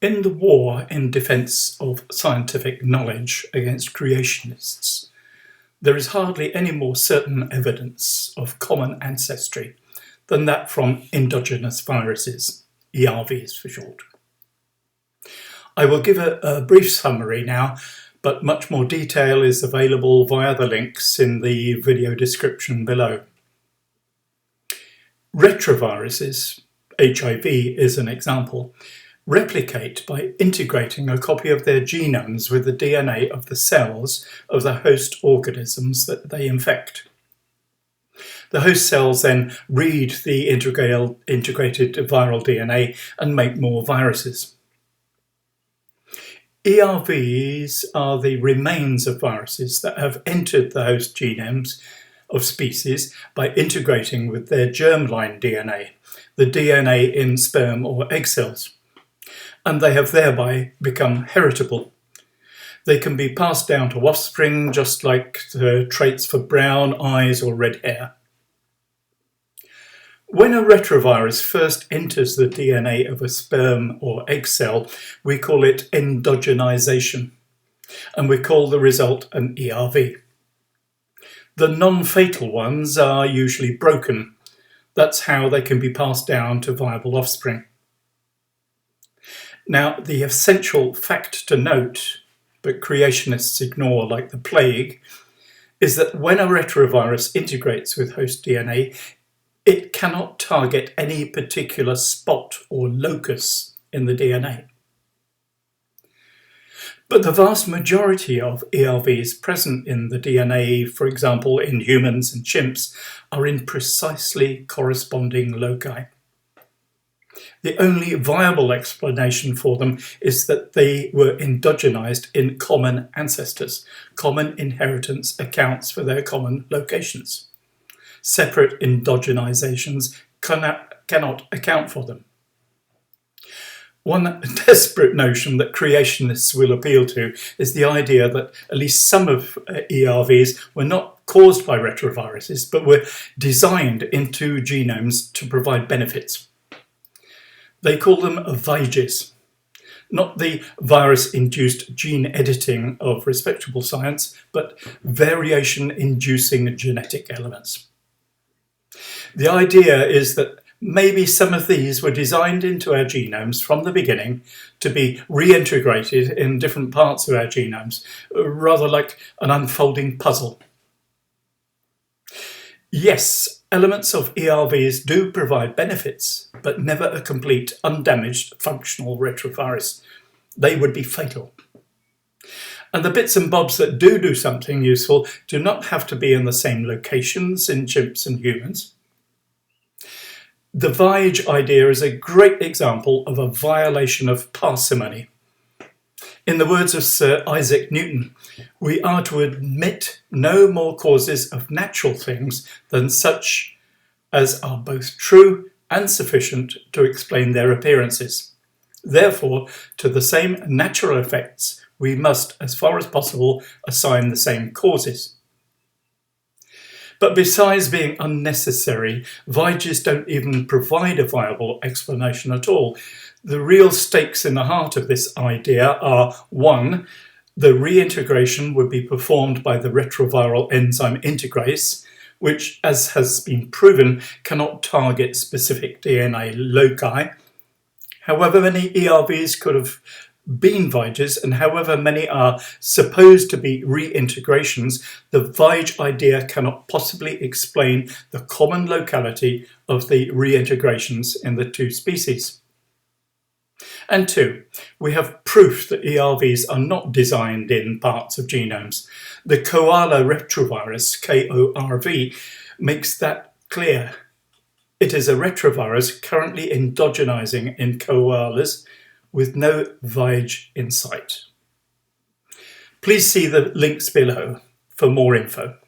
In the war in defence of scientific knowledge against creationists, there is hardly any more certain evidence of common ancestry than that from endogenous viruses, ERVs for short. I will give a brief summary now, but much more detail is available via the links in the video description below. Retroviruses, HIV is an example, replicate by integrating a copy of their genomes with the DNA of the cells of the host organisms that they infect. The host cells then read the integrated viral DNA and make more viruses. ERVs are the remains of viruses that have entered the host genomes of species by integrating with their germline DNA, the DNA in sperm or egg cells, and they have thereby become heritable. They can be passed down to offspring, just like the traits for brown eyes or red hair. When a retrovirus first enters the DNA of a sperm or egg cell, we call it endogenization, and we call the result an ERV. The non-fatal ones are usually broken. That's how they can be passed down to viable offspring. Now, the essential fact to note, but creationists ignore like the plague, is that when a retrovirus integrates with host DNA, it cannot target any particular spot or locus in the DNA. But the vast majority of ERVs present in the DNA, for example in humans and chimps, are in precisely corresponding loci. The only viable explanation for them is that they were endogenized in common ancestors. Common inheritance accounts for their common locations. Separate endogenizations cannot account for them. One desperate notion that creationists will appeal to is the idea that at least some of ERVs were not caused by retroviruses, but were designed into genomes to provide benefits. They call them VIGEs, not the virus-induced gene editing of respectable science, but variation-inducing genetic elements. The idea is that maybe some of these were designed into our genomes from the beginning to be reintegrated in different parts of our genomes, rather like an unfolding puzzle. Yes, elements of ERVs do provide benefits, but never a complete, undamaged, functional retrovirus. They would be fatal. And the bits and bobs that do something useful do not have to be in the same locations in chimps and humans. The VIGE idea is a great example of a violation of parsimony. In the words of Sir Isaac Newton, we are to admit no more causes of natural things than such as are both true and sufficient to explain their appearances. Therefore, to the same natural effects, we must, as far as possible, assign the same causes. But besides being unnecessary, VIGEs don't even provide a viable explanation at all. The real stakes in the heart of this idea are: 1, the reintegration would be performed by the retroviral enzyme integrase, which, as has been proven, cannot target specific DNA loci. However many ERVs could have been VIGEs, and however many are supposed to be reintegrations, the VIGE idea cannot possibly explain the common locality of the reintegrations in the two species. And 2, we have proof that ERVs are not designed in parts of genomes. The koala retrovirus, KORV, makes that clear. It is a retrovirus currently endogenizing in koalas with no VIGE in sight. Please see the links below for more info.